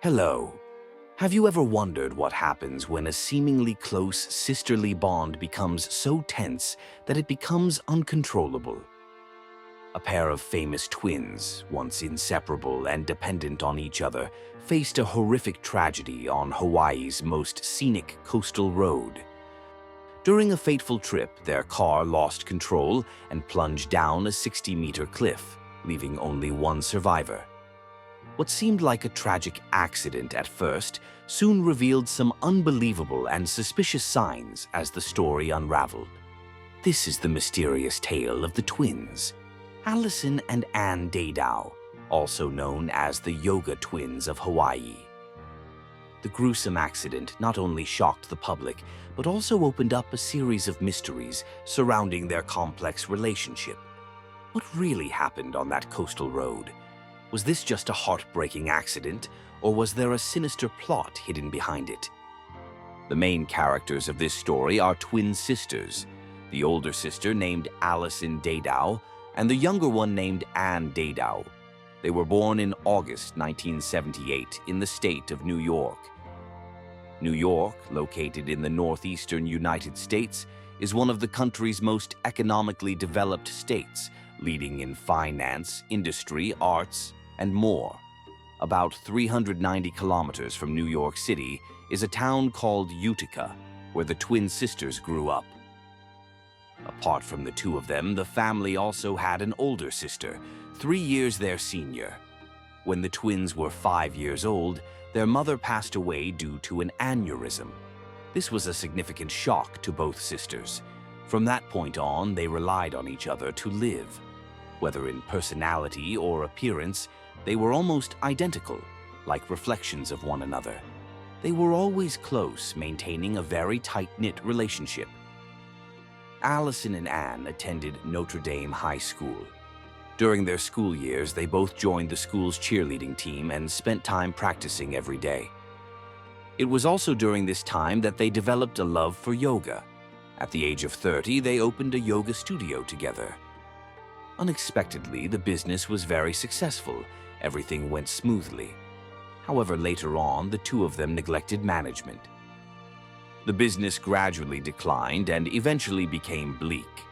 Hello. Have you ever wondered what happens when a seemingly close sisterly bond becomes so tense that it becomes uncontrollable? A pair of famous twins, once inseparable and dependent on each other, faced a horrific tragedy on Hawaii's most scenic coastal road. During a fateful trip, their car lost control and plunged down a 60-meter cliff, leaving only one survivor. What seemed like a tragic accident at first soon revealed some unbelievable and suspicious signs as the story unraveled. This is the mysterious tale of the twins, Alison and Ann Dadow, also known as the Yoga Twins of Hawaii. The gruesome accident not only shocked the public, but also opened up a series of mysteries surrounding their complex relationship. What really happened on that coastal road? Was this just a heartbreaking accident, or was there a sinister plot hidden behind it? The main characters of this story are twin sisters, the older sister named Alison Dadow, and the younger one named Ann Dadow. They were born in August 1978 in the state of New York. New York, located in the northeastern United States, is one of the country's most economically developed states, leading in finance, industry, arts, and more. About 390 kilometers from New York City is a town called Utica, where the twin sisters grew up. Apart from the two of them, the family also had an older sister, 3 years their senior. When the twins were 5 years old, their mother passed away due to an aneurysm. This was a significant shock to both sisters. From that point on, they relied on each other to live. Whether in personality or appearance, they were almost identical, like reflections of one another. They were always close, maintaining a very tight-knit relationship. Alison and Ann attended Notre Dame High School. During their school years, they both joined the school's cheerleading team and spent time practicing every day. It was also during this time that they developed a love for yoga. At the age of 30, they opened a yoga studio together. Unexpectedly, the business was very successful. Everything went smoothly. However, later on, the two of them neglected management. The business gradually declined and eventually became bleak.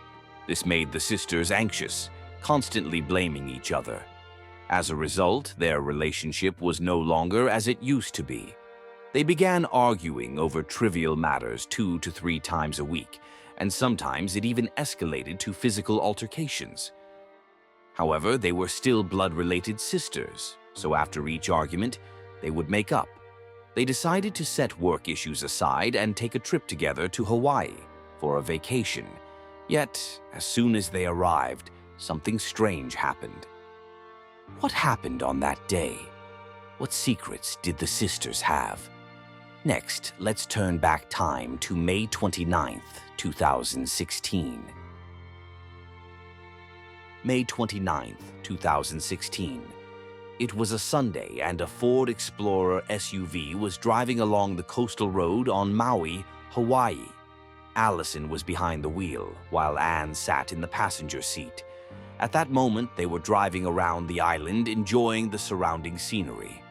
This made the sisters anxious, constantly blaming each other. As a result, their relationship was no longer as it used to be. They began arguing over trivial matters 2 to 3 times a week, and sometimes it even escalated to physical altercations. However, they were still blood-related sisters, so after each argument, they would make up. They decided to set work issues aside and take a trip together to Hawaii for a vacation. Yet, as soon as they arrived, something strange happened. What happened on that day? What secrets did the sisters have? Next, let's turn back time to May 29th, 2016. May 29th, 2016. It was a Sunday and a Ford Explorer SUV was driving along the coastal road on Maui, Hawaii. Alison was behind the wheel, while Ann sat in the passenger seat. At that moment, they were driving around the island, enjoying the surrounding scenery.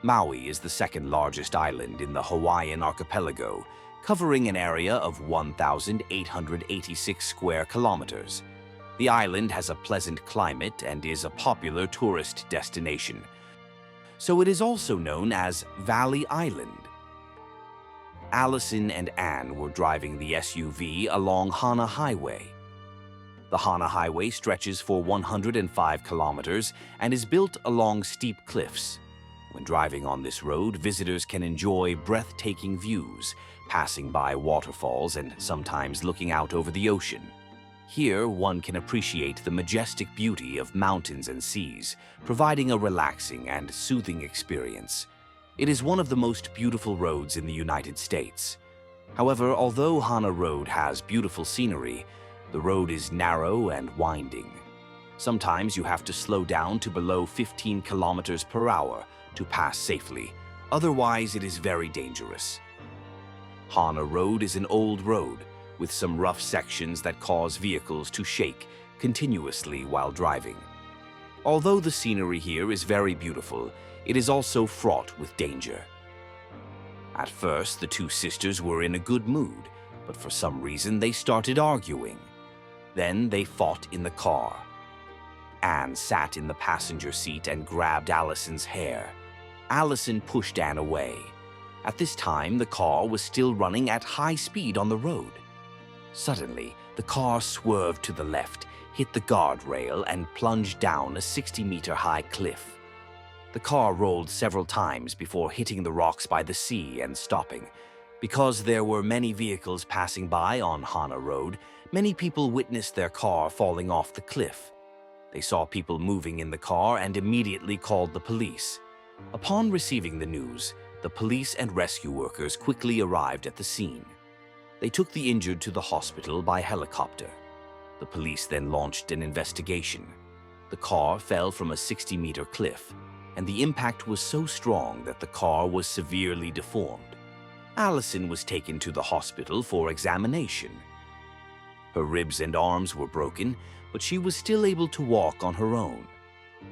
Maui is the second largest island in the Hawaiian archipelago, covering an area of 1,886 square kilometers. The island has a pleasant climate and is a popular tourist destination, so it is also known as Valley Island. Alison and Ann were driving the SUV along Hana Highway. The Hana Highway stretches for 105 kilometers and is built along steep cliffs. When driving on this road, visitors can enjoy breathtaking views, passing by waterfalls and sometimes looking out over the ocean. Here, one can appreciate the majestic beauty of mountains and seas, providing a relaxing and soothing experience. It is one of the most beautiful roads in the United States. However, although Hana Road has beautiful scenery, the road is narrow and winding. Sometimes you have to slow down to below 15 kilometers per hour to pass safely. Otherwise, it is very dangerous. Hana Road is an old road with some rough sections that cause vehicles to shake continuously while driving. Although the scenery here is very beautiful, it is also fraught with danger. At first, the two sisters were in a good mood, but for some reason they started arguing. Then they fought in the car. Ann sat in the passenger seat and grabbed Alison's hair. Alison pushed Ann away. At this time, the car was still running at high speed on the road. Suddenly, the car swerved to the left, hit the guardrail, and plunged down a 60-meter-high cliff. The car rolled several times before hitting the rocks by the sea and stopping. Because there were many vehicles passing by on Hana Road, many people witnessed their car falling off the cliff. They saw people moving in the car and immediately called the police. Upon receiving the news, the police and rescue workers quickly arrived at the scene. They took the injured to the hospital by helicopter. The police then launched an investigation. The car fell from a 60-meter cliff, and the impact was so strong that the car was severely deformed. Alison was taken to the hospital for examination. Her ribs and arms were broken, but she was still able to walk on her own.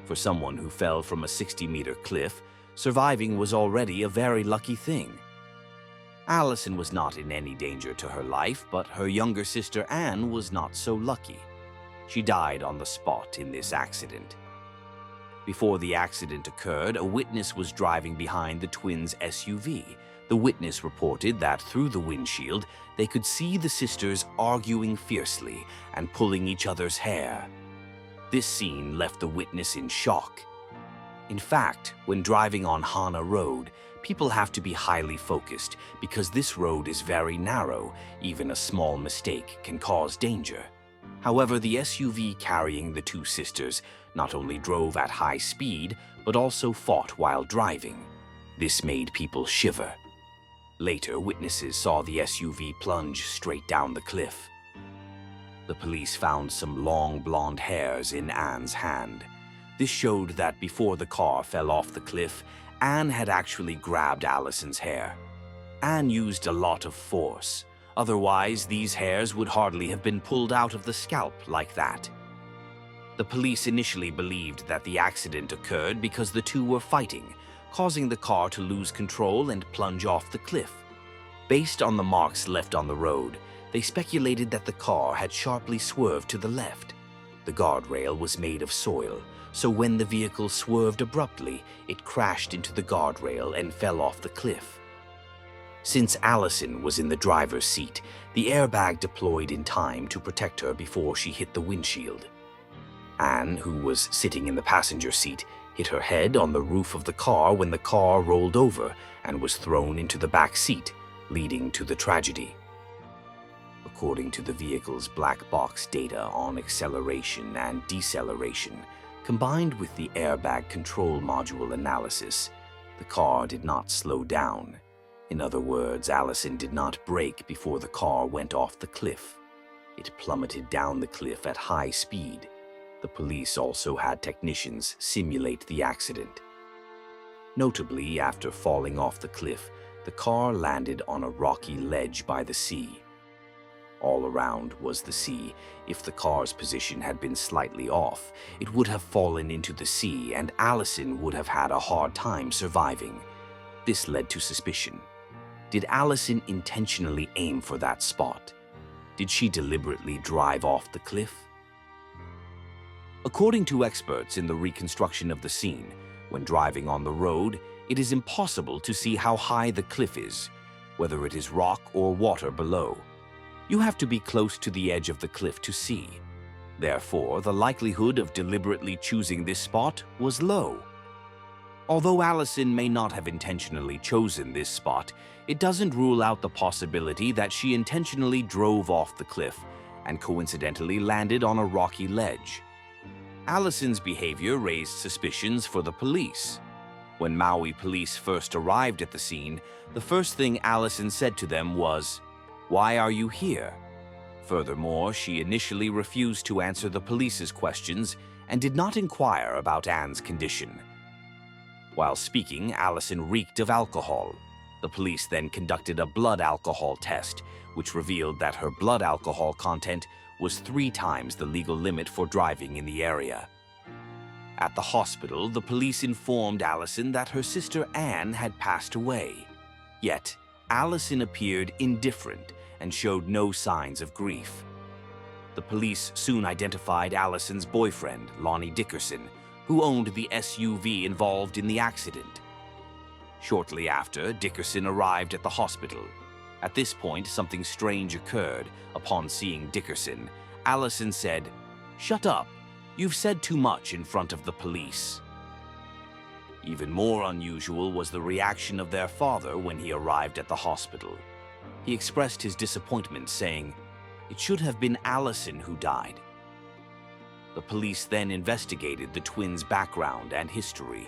For someone who fell from a 60-meter cliff, surviving was already a very lucky thing. Alison was not in any danger to her life, but her younger sister Ann was not so lucky. She died on the spot in this accident. Before the accident occurred, a witness was driving behind the twins' SUV. The witness reported that through the windshield, they could see the sisters arguing fiercely and pulling each other's hair. This scene left the witness in shock. In fact, when driving on Hana Road, people have to be highly focused because this road is very narrow. Even a small mistake can cause danger. However, the SUV carrying the two sisters not only drove at high speed, but also fought while driving. This made people shiver. Later, witnesses saw the SUV plunge straight down the cliff. The police found some long blonde hairs in Ann's hand. This showed that before the car fell off the cliff, Ann had actually grabbed Alison's hair. Ann used a lot of force. Otherwise, these hairs would hardly have been pulled out of the scalp like that. The police initially believed that the accident occurred because the two were fighting, causing the car to lose control and plunge off the cliff. Based on the marks left on the road, they speculated that the car had sharply swerved to the left. The guardrail was made of soil, so when the vehicle swerved abruptly, it crashed into the guardrail and fell off the cliff. Since Alison was in the driver's seat, the airbag deployed in time to protect her before she hit the windshield. Ann, who was sitting in the passenger seat, hit her head on the roof of the car when the car rolled over and was thrown into the back seat, leading to the tragedy. According to the vehicle's black box data on acceleration and deceleration, combined with the airbag control module analysis, the car did not slow down. In other words, Alison did not brake before the car went off the cliff. It plummeted down the cliff at high speed. The police also had technicians simulate the accident. Notably, after falling off the cliff, the car landed on a rocky ledge by the sea. All around was the sea. If the car's position had been slightly off, it would have fallen into the sea and Alison would have had a hard time surviving. This led to suspicion. Did Alison intentionally aim for that spot? Did she deliberately drive off the cliff? According to experts in the reconstruction of the scene, when driving on the road, it is impossible to see how high the cliff is, whether it is rock or water below. You have to be close to the edge of the cliff to see. Therefore, the likelihood of deliberately choosing this spot was low. Although Alison may not have intentionally chosen this spot, it doesn't rule out the possibility that she intentionally drove off the cliff and coincidentally landed on a rocky ledge. Alison's behavior raised suspicions for the police. When Maui police first arrived at the scene, the first thing Alison said to them was, "Why are you here?" Furthermore, she initially refused to answer the police's questions and did not inquire about Ann's condition. While speaking, Alison reeked of alcohol. The police then conducted a blood alcohol test, which revealed that her blood alcohol content was 3 times the legal limit for driving in the area. At the hospital, the police informed Alison that her sister Ann had passed away. Yet, Alison appeared indifferent and showed no signs of grief. The police soon identified Alison's boyfriend, Lonnie Dickerson, who owned the SUV involved in the accident. Shortly after, Dickerson arrived at the hospital. At this point, something strange occurred. Upon seeing Dickerson, Alison said, "Shut up. You've said too much in front of the police." Even more unusual was the reaction of their father when he arrived at the hospital. He expressed his disappointment, saying, "It should have been Alison who died." The police then investigated the twins' background and history.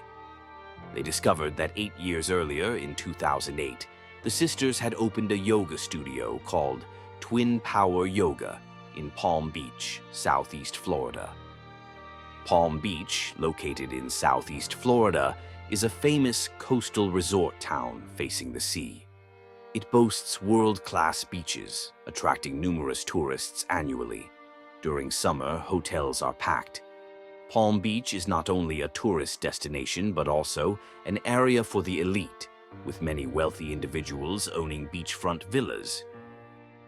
They discovered that 8 years earlier, in 2008, the sisters had opened a yoga studio called Twin Power Yoga in Palm Beach, Southeast Florida. Palm Beach, located in Southeast Florida, is a famous coastal resort town facing the sea. It boasts world-class beaches, attracting numerous tourists annually. During summer, hotels are packed. Palm Beach is not only a tourist destination but also an area for the elite, with many wealthy individuals owning beachfront villas.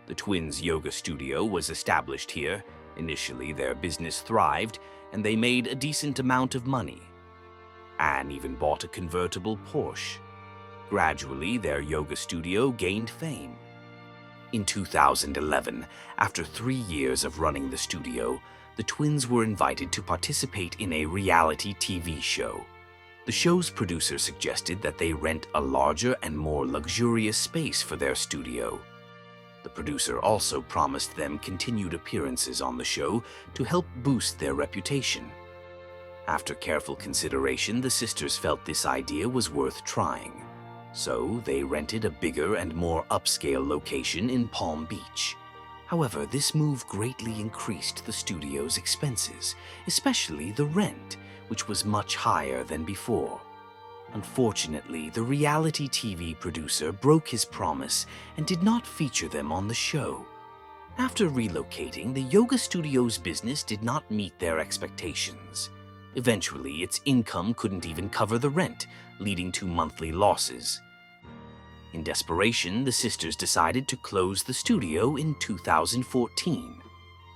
The twins' yoga studio was established here. Initially, their business thrived, and they made a decent amount of money. Anne even bought a convertible Porsche. Gradually, their yoga studio gained fame. In 2011, after 3 years of running the studio, the twins were invited to participate in a reality TV show. The show's producer suggested that they rent a larger and more luxurious space for their studio. The producer also promised them continued appearances on the show to help boost their reputation. After careful consideration, the sisters felt this idea was worth trying. So they rented a bigger and more upscale location in Palm Beach. However, this move greatly increased the studio's expenses, especially the rent, which was much higher than before. Unfortunately, the reality TV producer broke his promise and did not feature them on the show. After relocating, the yoga studio's business did not meet their expectations. Eventually, its income couldn't even cover the rent, leading to monthly losses. In desperation, the sisters decided to close the studio in 2014.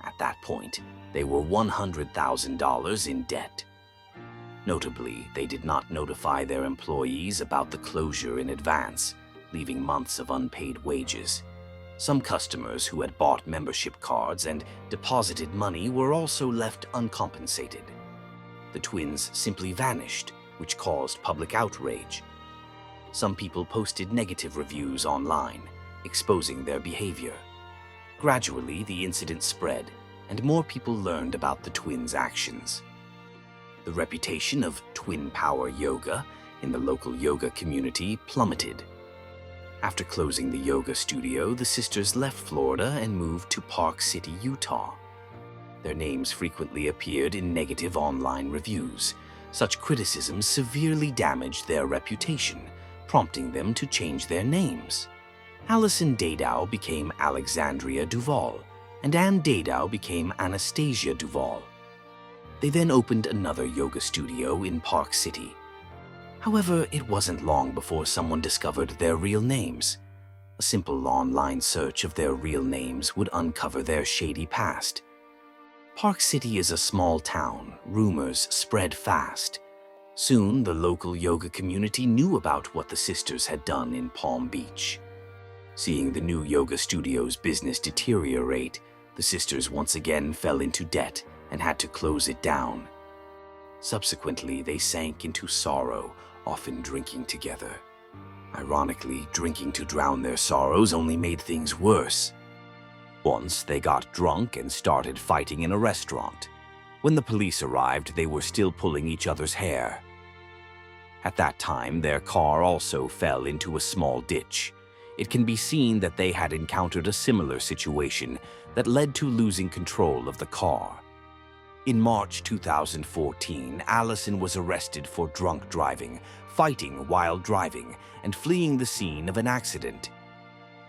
At that point, they were $100,000 in debt. Notably, they did not notify their employees about the closure in advance, leaving months of unpaid wages. Some customers who had bought membership cards and deposited money were also left uncompensated. The twins simply vanished, which caused public outrage. Some people posted negative reviews online, exposing their behavior. Gradually, the incident spread, and more people learned about the twins' actions. The reputation of Twin Power Yoga in the local yoga community plummeted. After closing the yoga studio, the sisters left Florida and moved to Park City, Utah. Their names frequently appeared in negative online reviews. Such criticism severely damaged their reputation, prompting them to change their names. Alison Dadow became Alexandria Duval, and Ann Dadow became Anastasia Duval. They then opened another yoga studio in Park City. However, it wasn't long before someone discovered their real names. A simple online search of their real names would uncover their shady past. Park City is a small town. Rumors spread fast. Soon, the local yoga community knew about what the sisters had done in Palm Beach. Seeing the new yoga studio's business deteriorate, the sisters once again fell into debt and had to close it down. Subsequently, they sank into sorrow, often drinking together. Ironically, drinking to drown their sorrows only made things worse. Once, they got drunk and started fighting in a restaurant. When the police arrived, they were still pulling each other's hair. At that time, their car also fell into a small ditch. It can be seen that they had encountered a similar situation that led to losing control of the car. In March 2014, Alison was arrested for drunk driving, fighting while driving, and fleeing the scene of an accident.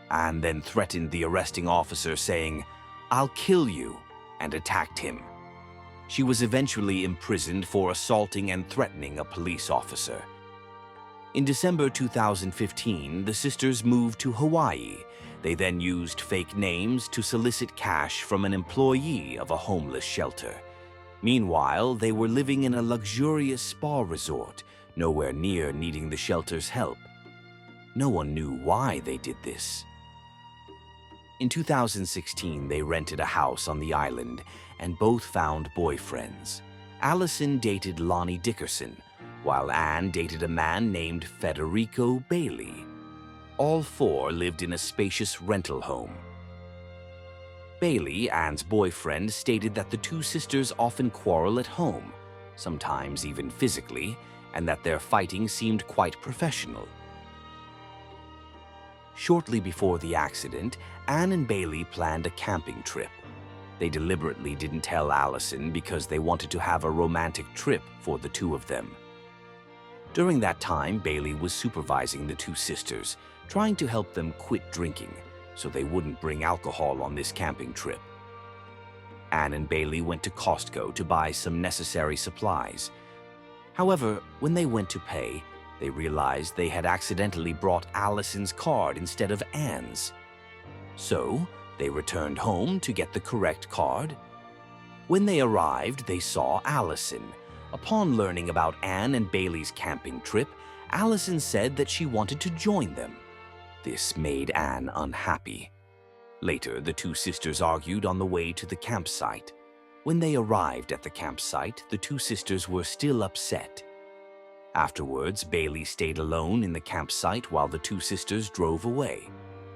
Anne then threatened the arresting officer, saying, "I'll kill you," and attacked him. She was eventually imprisoned for assaulting and threatening a police officer. In December 2015, the sisters moved to Hawaii. They then used fake names to solicit cash from an employee of a homeless shelter. Meanwhile, they were living in a luxurious spa resort, nowhere near needing the shelter's help. No one knew why they did this. In 2016, they rented a house on the island and both found boyfriends. Alison dated Lonnie Dickerson, while Ann dated a man named Federico Bailey. All four lived in a spacious rental home. Bailey, Ann's boyfriend, stated that the two sisters often quarrel at home, sometimes even physically, and that their fighting seemed quite professional. Shortly before the accident, Ann and Bailey planned a camping trip. They deliberately didn't tell Alison because they wanted to have a romantic trip for the two of them. During that time, Bailey was supervising the two sisters, trying to help them quit drinking so they wouldn't bring alcohol on this camping trip. Ann and Bailey went to Costco to buy some necessary supplies. However, when they went to pay, they realized they had accidentally brought Alison's card instead of Ann's. So, they returned home to get the correct card. When they arrived, they saw Alison. Upon learning about Ann and Bailey's camping trip, Alison said that she wanted to join them. This made Ann unhappy. Later, the two sisters argued on the way to the campsite. When they arrived at the campsite, the two sisters were still upset. Afterwards, Bailey stayed alone in the campsite while the two sisters drove away.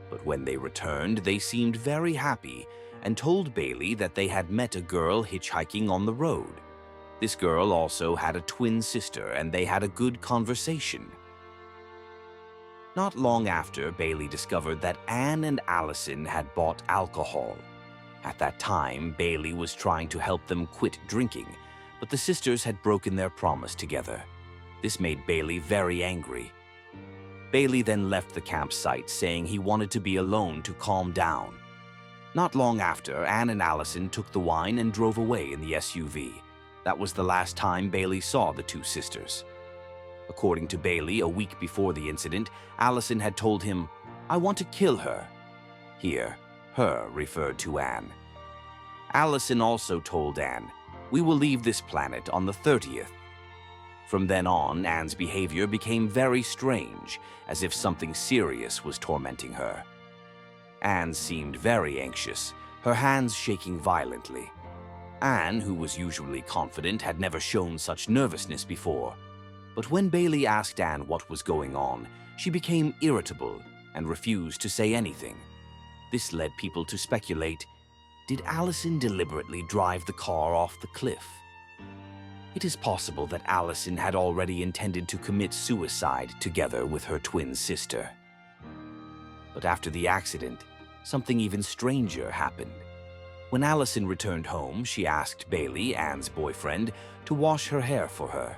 But when they returned, they seemed very happy and told Bailey that they had met a girl hitchhiking on the road. This girl also had a twin sister, and they had a good conversation. Not long after, Bailey discovered that Ann and Alison had bought alcohol. At that time, Bailey was trying to help them quit drinking, but the sisters had broken their promise together. This made Bailey very angry. Bailey then left the campsite, saying he wanted to be alone to calm down. Not long after, Ann and Alison took the wine and drove away in the SUV. That was the last time Bailey saw the two sisters. According to Bailey, a week before the incident, Alison had told him, "I want to kill her." Here, her referred to Ann. Alison also told Ann, "We will leave this planet on the 30th. From then on, Ann's behavior became very strange, as if something serious was tormenting her. Ann seemed very anxious, her hands shaking violently. Ann, who was usually confident, had never shown such nervousness before. But when Bailey asked Ann what was going on, she became irritable and refused to say anything. This led people to speculate, did Alison deliberately drive the car off the cliff? It is possible that Alison had already intended to commit suicide together with her twin sister. But after the accident, something even stranger happened. When Alison returned home, she asked Bailey, Ann's boyfriend, to wash her hair for her.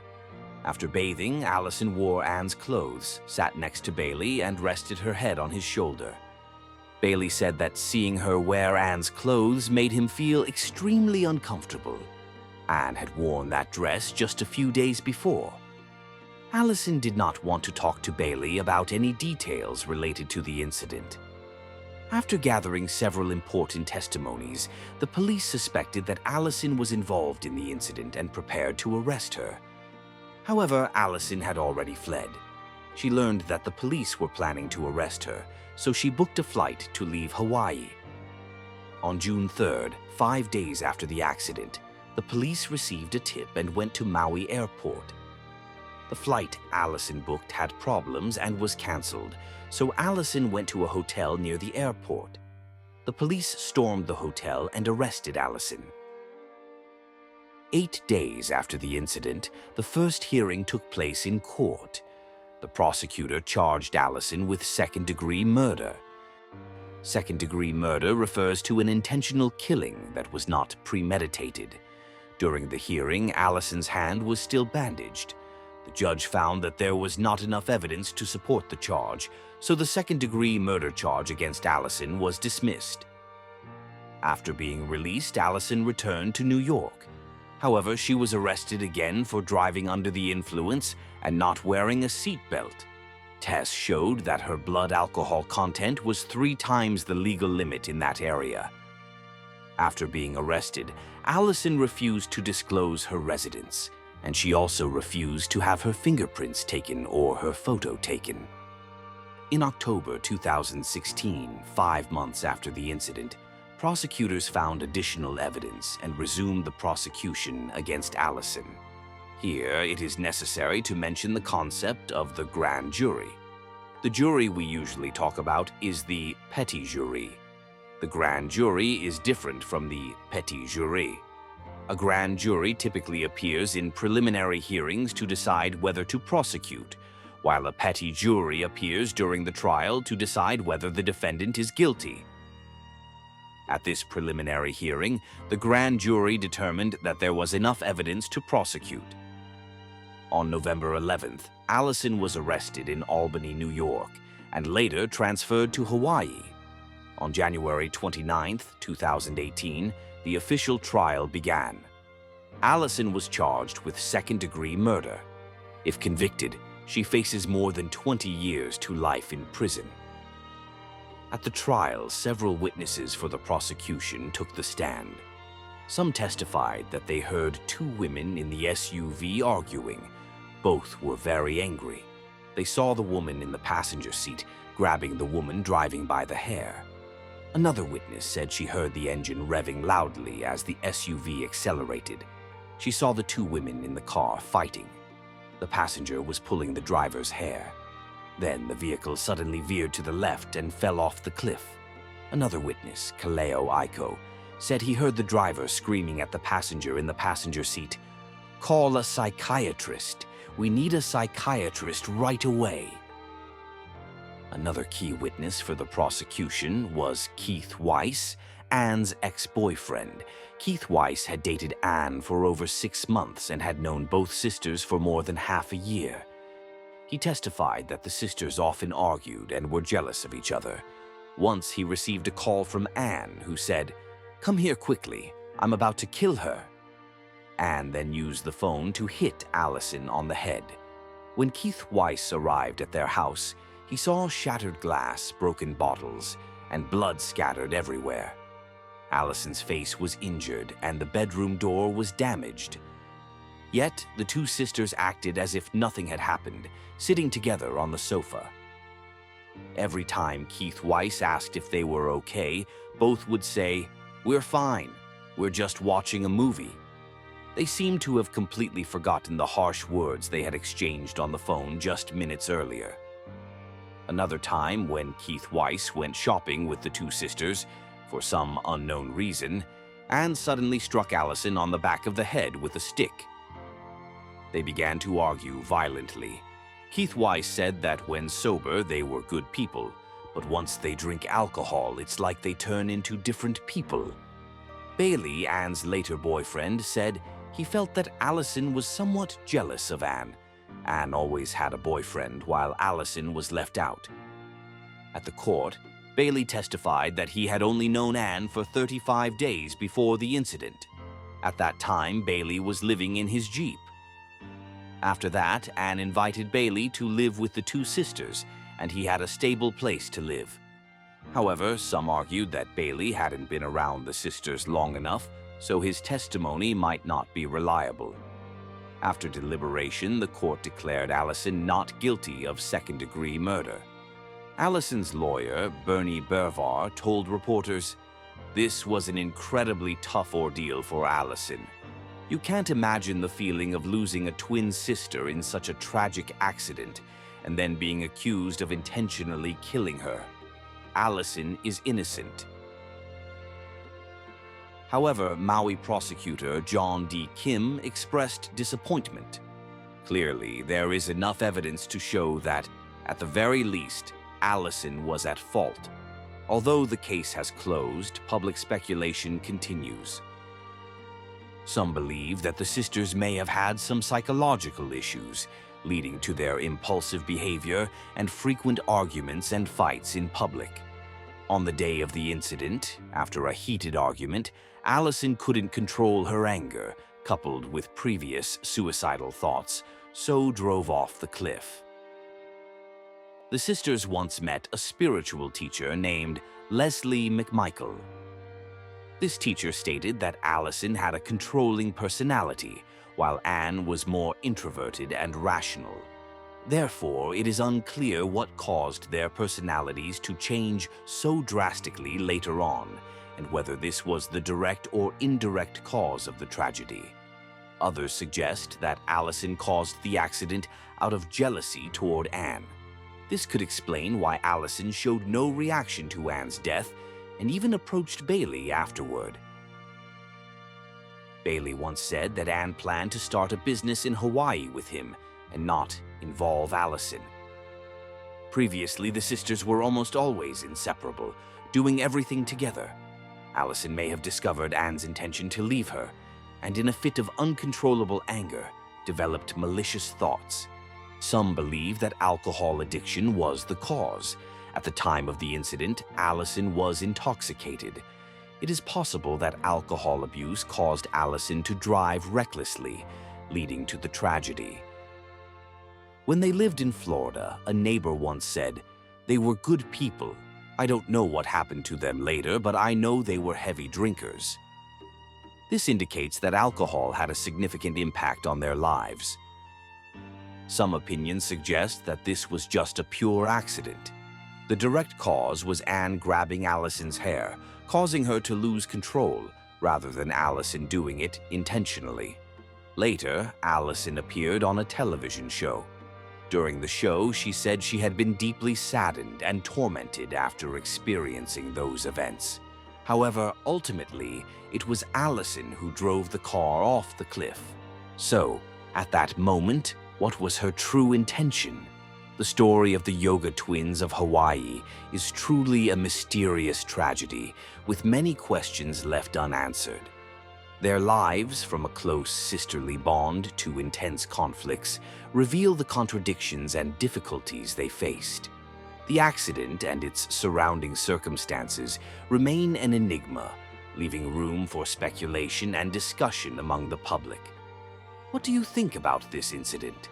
After bathing, Alison wore Ann's clothes, sat next to Bailey, and rested her head on his shoulder. Bailey said that seeing her wear Ann's clothes made him feel extremely uncomfortable. Ann had worn that dress just a few days before. Alison did not want to talk to Bailey about any details related to the incident. After gathering several important testimonies, the police suspected that Alison was involved in the incident and prepared to arrest her. However, Alison had already fled. She learned that the police were planning to arrest her, so she booked a flight to leave Hawaii. On June 3rd, 5 days after the accident, the police received a tip and went to Maui Airport. The flight Alison booked had problems and was canceled, so Alison went to a hotel near the airport. The police stormed the hotel and arrested Alison. 8 days after the incident, the first hearing took place in court. The prosecutor charged Alison with second-degree murder. Second-degree murder refers to an intentional killing that was not premeditated. During the hearing, Alison's hand was still bandaged. The judge found that there was not enough evidence to support the charge, so the second-degree murder charge against Alison was dismissed. After being released, Alison returned to New York. However, she was arrested again for driving under the influence and not wearing a seatbelt. Tests showed that her blood alcohol content was 3 times the legal limit in that area. After being arrested, Alison refused to disclose her residence, and she also refused to have her fingerprints taken or her photo taken. In October 2016, 5 months after the incident, prosecutors found additional evidence and resumed the prosecution against Alison. Here, it is necessary to mention the concept of the grand jury. The jury we usually talk about is the petit jury. The grand jury is different from the petit jury. A grand jury typically appears in preliminary hearings to decide whether to prosecute, while a petit jury appears during the trial to decide whether the defendant is guilty. At this preliminary hearing, the grand jury determined that there was enough evidence to prosecute. On November 11th, Alison was arrested in Albany, New York, and later transferred to Hawaii. On January 29, 2018, the official trial began. Alison was charged with second-degree murder. If convicted, she faces more than 20 years to life in prison. At the trial, several witnesses for the prosecution took the stand. Some testified that they heard 2 women in the SUV arguing. Both were very angry. They saw the woman in the passenger seat grabbing the woman driving by the hair. Another witness said she heard the engine revving loudly as the SUV accelerated. She saw the 2 women in the car fighting. The passenger was pulling the driver's hair. Then the vehicle suddenly veered to the left and fell off the cliff. Another witness, Kaleo Aiko, said he heard the driver screaming at the passenger in the passenger seat, "Call a psychiatrist. We need a psychiatrist right away." Another key witness for the prosecution was Keith Weiss, Ann's ex-boyfriend. Keith Weiss had dated Ann for over 6 months and had known both sisters for more than half a year. He testified that the sisters often argued and were jealous of each other. Once he received a call from Ann, who said, "Come here quickly, I'm about to kill her." Ann then used the phone to hit Alison on the head. When Keith Weiss arrived at their house, he saw shattered glass, broken bottles, and blood scattered everywhere. Alison's face was injured and the bedroom door was damaged. Yet, the 2 sisters acted as if nothing had happened, sitting together on the sofa. Every time Keith Weiss asked if they were okay, both would say, "We're fine. We're just watching a movie." They seemed to have completely forgotten the harsh words they had exchanged on the phone just minutes earlier. Another time, when Keith Weiss went shopping with the 2 sisters, for some unknown reason, Ann suddenly struck Alison on the back of the head with a stick. They began to argue violently. Keith Weiss said that when sober, they were good people, but once they drink alcohol, it's like they turn into different people. Bailey, Ann's later boyfriend, said he felt that Alison was somewhat jealous of Ann. Ann always had a boyfriend, while Alison was left out. At the court, Bailey testified that he had only known Ann for 35 days before the incident. At that time, Bailey was living in his Jeep. After that, Ann invited Bailey to live with the 2 sisters, and he had a stable place to live. However, some argued that Bailey hadn't been around the sisters long enough, so his testimony might not be reliable. After deliberation, the court declared Alison not guilty of second-degree murder. Alison's lawyer, Bernie Bervar, told reporters, "This was an incredibly tough ordeal for Alison. You can't imagine the feeling of losing a twin sister in such a tragic accident and then being accused of intentionally killing her. Alison is innocent." However, Maui prosecutor John D. Kim expressed disappointment. Clearly, there is enough evidence to show that, at the very least, Alison was at fault. Although the case has closed, public speculation continues. Some believe that the sisters may have had some psychological issues, leading to their impulsive behavior and frequent arguments and fights in public. On the day of the incident, after a heated argument, Alison couldn't control her anger, coupled with previous suicidal thoughts, so drove off the cliff. The sisters once met a spiritual teacher named Leslie McMichael. This teacher stated that Alison had a controlling personality, while Anne was more introverted and rational. Therefore, it is unclear what caused their personalities to change so drastically later on, and whether this was the direct or indirect cause of the tragedy. Others suggest that Alison caused the accident out of jealousy toward Anne. This could explain why Alison showed no reaction to Anne's death and even approached Bailey afterward. Bailey once said that Anne planned to start a business in Hawaii with him and not involve Alison. Previously, the sisters were almost always inseparable, doing everything together. Alison may have discovered Anne's intention to leave her, and in a fit of uncontrollable anger, developed malicious thoughts. Some believe that alcohol addiction was the cause. At the time of the incident, Alison was intoxicated. It is possible that alcohol abuse caused Alison to drive recklessly, leading to the tragedy. When they lived in Florida, a neighbor once said, "They were good people. I don't know what happened to them later, but I know they were heavy drinkers." This indicates that alcohol had a significant impact on their lives. Some opinions suggest that this was just a pure accident. The direct cause was Anne grabbing Alison's hair, causing her to lose control, rather than Alison doing it intentionally. Later, Alison appeared on a television show. During the show, she said she had been deeply saddened and tormented after experiencing those events. However, ultimately, it was Alison who drove the car off the cliff. So, at that moment, what was her true intention? The story of the Yoga twins of Hawaii is truly a mysterious tragedy, with many questions left unanswered. Their lives, from a close sisterly bond to intense conflicts, reveal the contradictions and difficulties they faced. The accident and its surrounding circumstances remain an enigma, leaving room for speculation and discussion among the public. What do you think about this incident?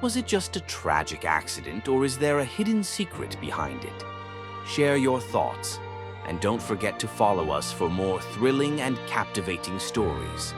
Was it just a tragic accident, or is there a hidden secret behind it? Share your thoughts, and don't forget to follow us for more thrilling and captivating stories.